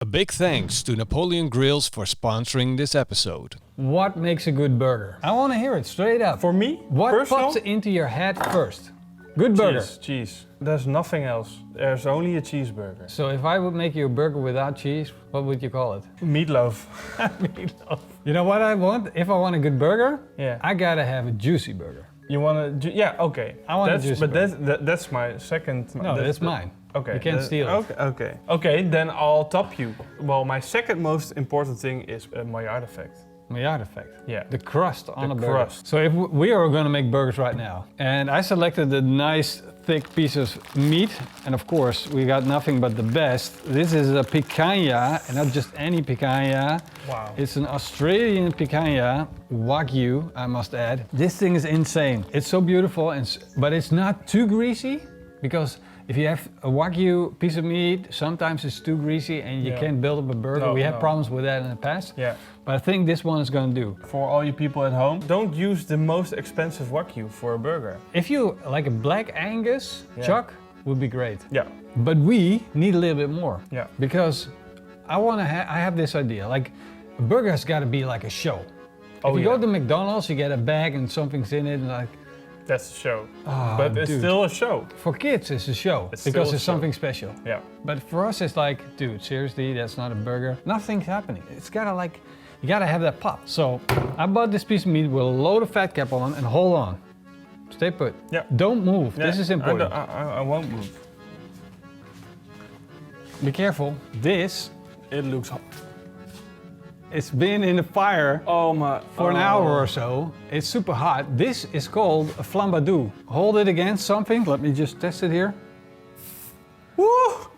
A big thanks to Napoleon Grills for sponsoring this episode. What makes a good burger? I want to hear it straight up. For me, what personal? pops into your head first? Good burger. Cheese. There's nothing else. There's only a cheeseburger. So if I would make you a burger without cheese, what would you call it? Meatloaf. Meatloaf. You know what I want? If I want a good burger, Yeah. I gotta have a juicy burger. You want to? Yeah. Okay. I want a juicy But burger. that's my second. No, that's mine. Okay. You can't steal it. Okay. Okay. Then I'll top you. Well, my second most important thing is Maillard effect. Maillard effect. Yeah. The crust on The a burger. crust. So if we are going to make burgers right now, and I selected the nice thick piece of meat, and of course we got nothing but the best. This is a picanha, and not just any picanha. Wow. It's an Australian picanha, wagyu, I must add. This thing is insane. It's so beautiful, but it's not too greasy, because if you have a wagyu piece of meat, sometimes it's too greasy and you can't build up a burger. No, we had no. problems with that in the past. Yeah. But I think this one is going to do. For all you people at home, don't use the most expensive wagyu for a burger. If you like a black Angus chuck, would be great. Yeah. But we need a little bit more. Yeah. Because I have this idea, like a burger has got to be like a show. Oh, if you yeah. go to McDonald's, you get a bag and something's in it, and like, That's a show. Oh, but it's dude. still a show. for kids it's a show, It's still because a it's show. something special. Yeah. But for us it's like, dude, seriously, that's not a burger. Nothing's happening. It's gotta like, you gotta have that pop. So I bought this piece of meat with a load of fat cap on, and hold on. Stay put. Yeah. Don't move. Yeah, This is important. I won't move. Be careful. This, It looks hot. it's been in the fire Oh my. for an hour or so. It's super hot. This is called a FLAMBADOU. Hold it against something. Let me just test it here. Woo!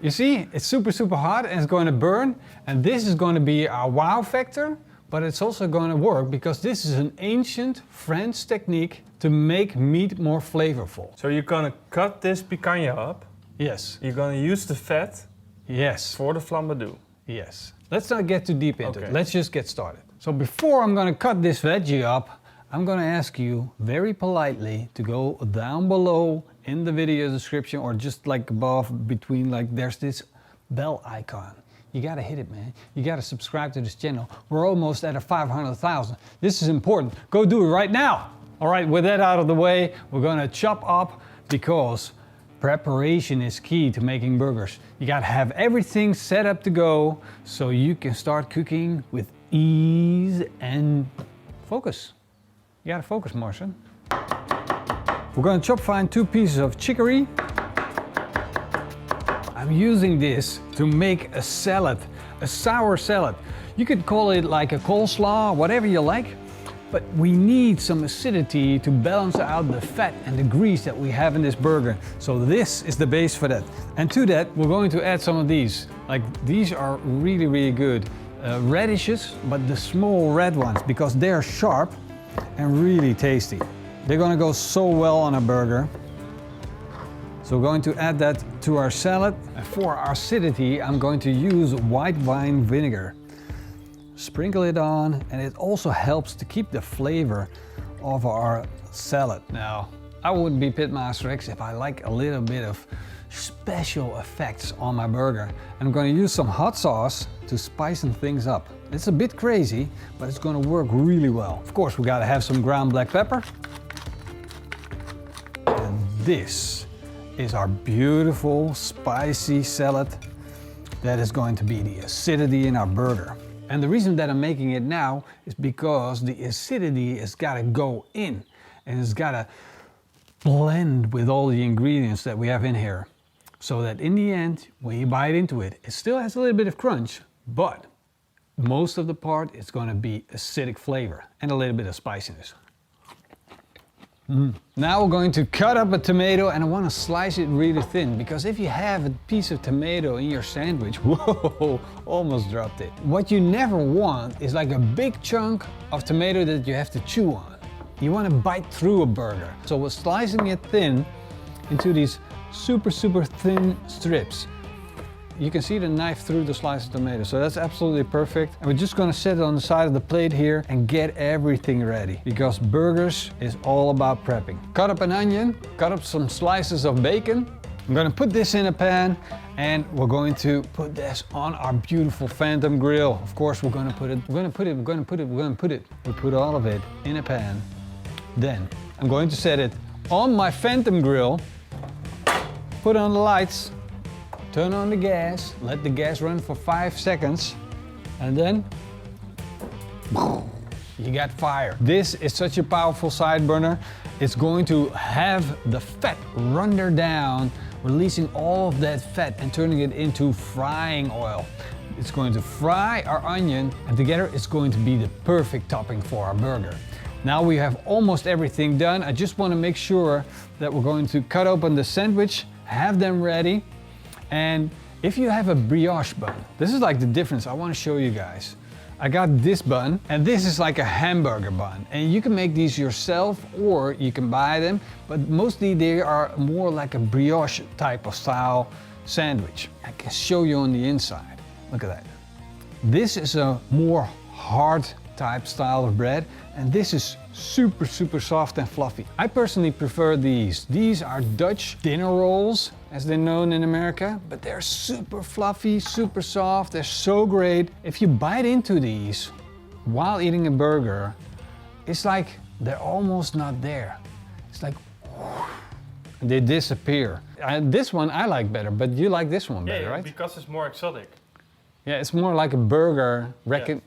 You see, it's super, super hot and it's going to burn. And this is going to be our wow factor, but it's also going to work because this is an ancient French technique to make meat more flavorful. So you're gonna cut this picanha up. Yes, You're gonna use the fat yes, for the flambadou. yes. Let's not get too deep into it. Okay. Let's just get started. So before I'm going to cut this veggie up, I'm going to ask you very politely to go down below in the video description, or just like above between, like there's this bell icon. You got to hit it, man. You got to subscribe to this channel. We're almost at 500,000. This is important. Go do it right now. All right, with that out of the way, we're going to chop up, because preparation is key to making burgers. You gotta have everything set up to go so you can start cooking with ease and focus. You gotta focus, Marcin. We're gonna chop fine 2 pieces of chicory. I'm using this to make a salad, a sour salad. You could call it like a coleslaw, whatever you like. But we need some acidity to balance out the fat and the grease that we have in this burger. So this is the base for that. And to that, we're going to add some of these. Like, these are really, really good. Radishes, but the small red ones, because they're sharp and really tasty. They're gonna go so well on a burger. So we're going to add that to our salad. And for our acidity, I'm going to use white wine vinegar. Sprinkle it on, and it also helps to keep the flavor of our salad. Now, I wouldn't be Pitmaster X if I like a little bit of special effects on my burger. And I'm going to use some hot sauce to spicing things up. It's a bit crazy, but it's going to work really well. Of course, we got to have some ground black pepper. And this is our beautiful spicy salad that is going to be the acidity in our burger. And the reason that I'm making it now is because the acidity has got to go in, and it's got to blend with all the ingredients that we have in here. So that in the end, when you bite into it, it still has a little bit of crunch, but most of the part is going to be acidic flavor and a little bit of spiciness. Now we're going to cut up a tomato, and I want to slice it really thin, because if you have a piece of tomato in your sandwich, whoa, almost dropped it. What you never want is like a big chunk of tomato that you have to chew on. You want to bite through a burger. So we're slicing it thin into these super, super thin strips. You can see the knife through the slice of tomato, so that's absolutely perfect. And we're just gonna set it on the side of the plate here and get everything ready, because burgers is all about prepping. Cut up an onion, cut up some slices of bacon. I'm gonna put this in a pan And we're going to put this on our beautiful Phantom grill. Of course, we're gonna put it. We put all of it in a pan. Then I'm going to set it on my Phantom grill. Put on the lights. Turn on the gas. Let the gas run for 5 seconds. And then you got fire. This is such a powerful side burner. It's going to have the fat run down, releasing all of that fat and turning it into frying oil. It's going to fry our onion, and together it's going to be the perfect topping for our burger. Now we have almost everything done. I just want to make sure that we're going to cut open the sandwich, have them ready. And if you have a brioche bun, this is like the difference I want to show you guys. I got this bun, and this is like a hamburger bun. And you can make these yourself or you can buy them, but mostly they are more like a brioche type of style sandwich. I can show you on the inside. Look at that. This is a more hard type style of bread, and this is super soft and fluffy. I personally prefer these. These are Dutch dinner rolls, as they're known in America, but they're super fluffy, super soft. They're so great. If you bite into these while eating a burger, it's like they're almost not there. It's like they disappear. This one I like better, but you like this one better, right? Because it's more exotic. Yeah, it's more like a burger.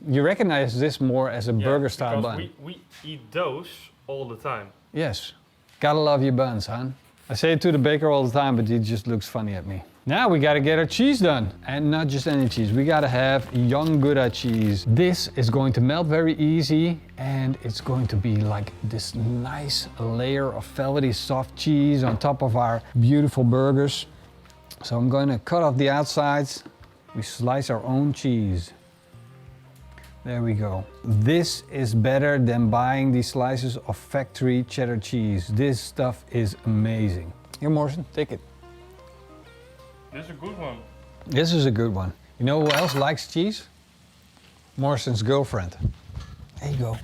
You recognize this more as a burger style bun. We eat those all the time. Yes. Gotta love your buns, hon. I say it to the baker all the time, but he just looks funny at me. Now we gotta get our cheese done. And not just any cheese, we gotta have young Gouda cheese. This is going to melt very easy, and it's going to be like this nice layer of velvety soft cheese on top of our beautiful burgers. So I'm going to cut off the outsides. We slice our own cheese. There we go. This is better than buying these slices of factory cheddar cheese. This stuff is amazing. Here, Morrison, take it. This is a good one. This is a good one. You know who else likes cheese? Morrison's girlfriend. There you go.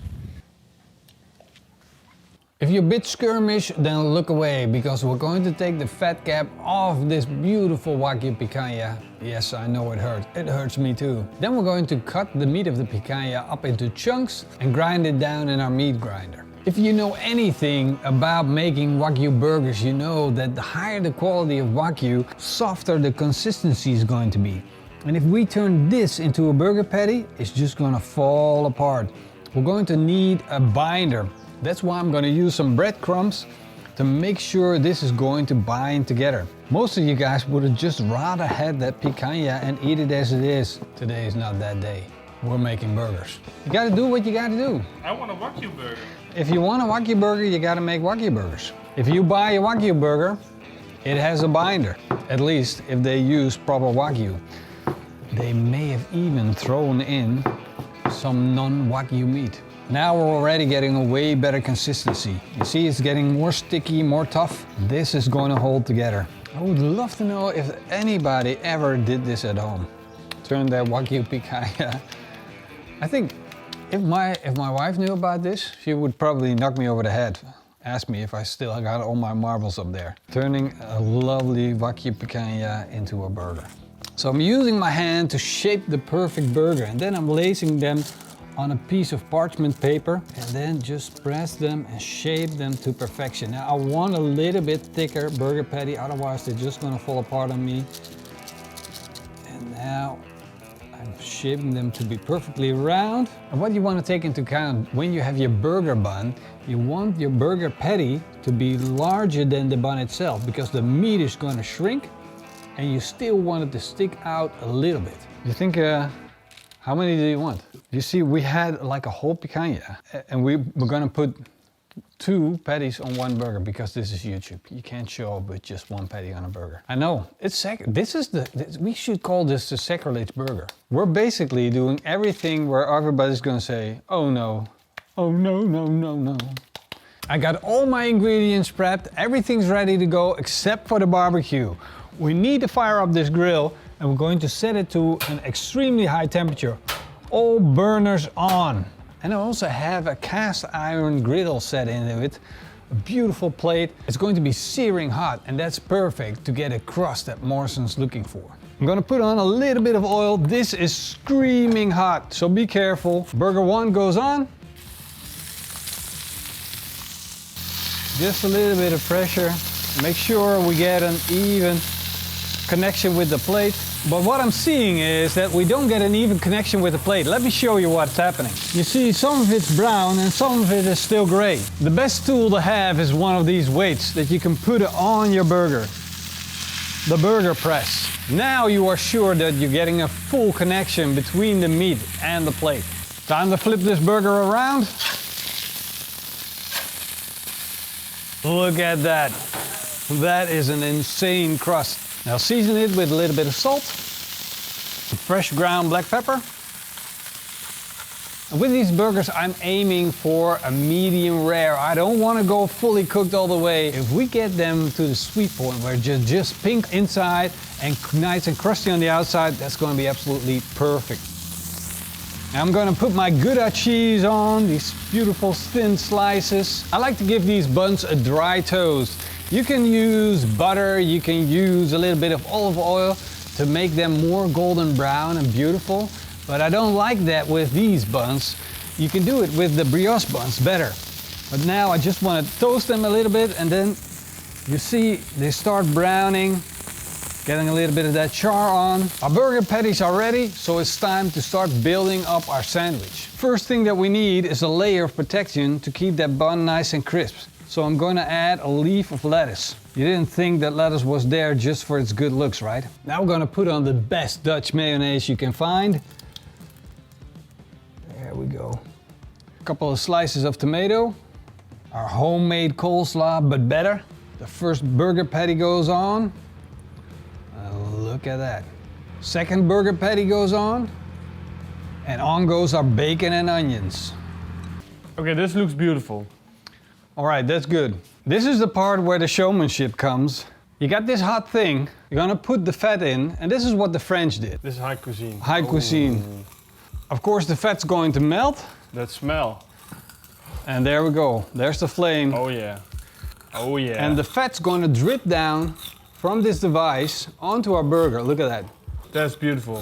If you're a bit skirmish, then look away, because we're going to take the fat cap off this beautiful wagyu picanha. Yes, I know it hurts. It hurts me too. Then we're going to cut the meat of the picanha up into chunks and grind it down in our meat grinder. If you know anything about making wagyu burgers, you know that the higher the quality of wagyu, softer the consistency is going to be. And if we turn this into a burger patty, it's just going to fall apart. We're going to need a binder. That's why I'm going to use some breadcrumbs to make sure this is going to bind together. Most of you guys would have just rather had that picanha and eat it as it is. Today is not that day. We're making burgers. You got to do what you got to do. I want a wagyu burger. If you want a wagyu burger, you got to make wagyu burgers. If you buy a wagyu burger, it has a binder. At least if they use proper wagyu. They may have even thrown in some non-wagyu meat. Now we're already getting a way better consistency. You see, it's getting more sticky, more tough. This is going to hold together. I would love to know if anybody ever did this at home. Turn that wagyu picanha. I think if my wife knew about this, she would probably knock me over the head. Ask me if I still got all my marbles up there. Turning a lovely wagyu picanha into a burger. So I'm using my hand to shape the perfect burger, and then I'm lacing them on a piece of parchment paper, and then just press them and shape them to perfection. Now I want a little bit thicker burger patty, otherwise they're just gonna fall apart on me. And now I'm shaping them to be perfectly round. And what you want to take into account when you have your burger bun, you want your burger patty to be larger than the bun itself, because the meat is going to shrink and you still want it to stick out a little bit. You think, how many do you want? You see, we had like a whole picanha, and we're gonna put 2 patties on one burger, because this is YouTube. You can't show up with just 1 patty on a burger. I know, it's we should call this the sacrilege burger. We're basically doing everything where everybody's gonna say, oh no, oh no, no, no, no. I got all my ingredients prepped, everything's ready to go except for the barbecue. We need to fire up this grill, and we're going to set it to an extremely high temperature. All burners on. And I also have a cast iron griddle set into it, a beautiful plate. It's going to be searing hot, and that's perfect to get a crust that Morrison's looking for. I'm gonna put on a little bit of oil. This is screaming hot, so be careful. Burger 1 goes on. Just a little bit of pressure. Make sure we get an even connection with the plate. But what I'm seeing is that we don't get an even connection with the plate. Let me show you what's happening. You see, some of it's brown and some of it is still gray. The best tool to have is one of these weights that you can put on your burger. The burger press. Now you are sure that you're getting a full connection between the meat and the plate. Time to flip this burger around. Look at that. That is an insane crust. Now season it with a little bit of salt, some fresh ground black pepper. And with these burgers, I'm aiming for a medium rare. I don't want to go fully cooked all the way. If we get them to the sweet point where it's just pink inside and nice and crusty on the outside, that's going to be absolutely perfect. Now I'm going to put my Gouda cheese on, these beautiful thin slices. I like to give these buns a dry toast. You can use butter, you can use a little bit of olive oil to make them more golden brown and beautiful. But I don't like that with these buns. You can do it with the brioche buns better. But now I just want to toast them a little bit, and then you see they start browning, getting a little bit of that char on. Our burger patties are ready, so it's time to start building up our sandwich. First thing that we need is a layer of protection to keep that bun nice and crisp. So I'm going to add a leaf of lettuce. You didn't think that lettuce was there just for its good looks, right? Now we're going to put on the best Dutch mayonnaise you can find. There we go. A couple of slices of tomato. Our homemade coleslaw, but better. The first burger patty goes on. Look at that. Second burger patty goes on. And on goes our bacon and onions. Okay, this looks beautiful. All right, that's good. This is the part where the showmanship comes. You got this hot thing, you're gonna put the fat in, and this is what the French did. This is high cuisine. High cuisine. Of course, the fat's going to melt. That smell. And there we go. There's the flame. Oh yeah. Oh yeah. And the fat's going to drip down from this device onto our burger. Look at that. That's beautiful.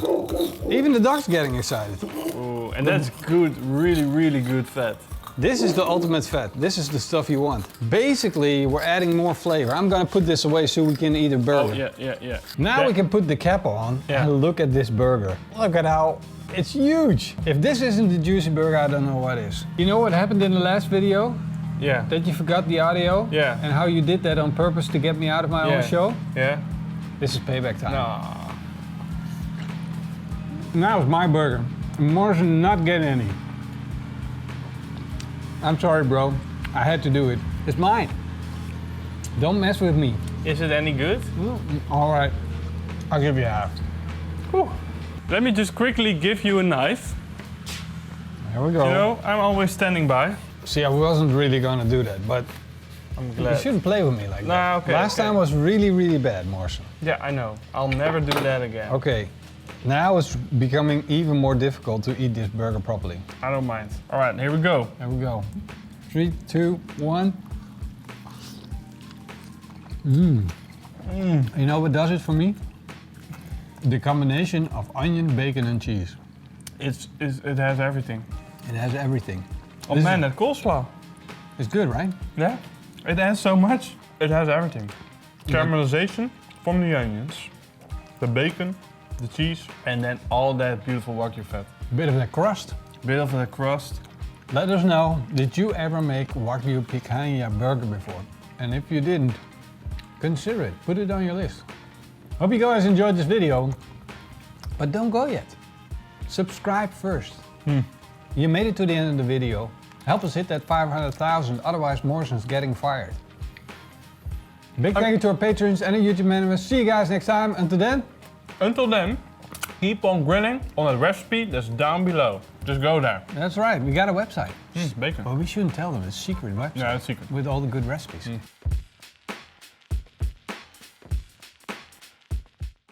Even the dog's getting excited. Ooh, and that's good, really, really good fat. This is the ultimate fat. This is the stuff you want. Basically, we're adding more flavor. I'm gonna put this away so we can eat a burger. Oh, yeah. Now we can put the cap on and look at this burger. Look at how it's huge. If this isn't the juicy burger, I don't know what is. You know what happened in the last video? Yeah. That you forgot the audio? Yeah. And how you did that on purpose to get me out of my own show? Yeah. This is payback time. No. Now it's my burger. Morrison not getting any. I'm sorry, bro. I had to do it. It's mine. Don't mess with me. Is it any good? All right. I'll give you half. Whew. Let me just quickly give you a knife. There we go. You know, I'm always standing by. See, I wasn't really gonna do that, but I'm you glad. shouldn't play with me like that. Nah, okay. Last time was really, really bad, Morrison. Yeah, I know. I'll never do that again. Okay. Now it's becoming even more difficult to eat this burger properly. I don't mind. All right, here we go. There we go. 3, 2, 1. You know what does it for me? The combination of onion, bacon, and cheese. It has everything. It has everything. Oh man, that coleslaw. It's good, right? Yeah, it has so much. It has everything. Caramelization from the onions, the bacon, the cheese, and then all that beautiful wagyu fat. Bit of that crust. Bit of the crust. Let us know, did you ever make wagyu picanha burger before? And if you didn't, consider it. Put it on your list. Hope you guys enjoyed this video, but don't go yet. Subscribe first. You made it to the end of the video. Help us hit that 500,000, otherwise Morrison's getting fired. Big thank you to our patrons and our YouTube members. See you guys next time. Until then, keep on grilling on that recipe that's down below. Just go there. That's right, we got a website. Bacon. Well, we shouldn't tell them, it's a secret website. Yeah, it's secret. With all the good recipes.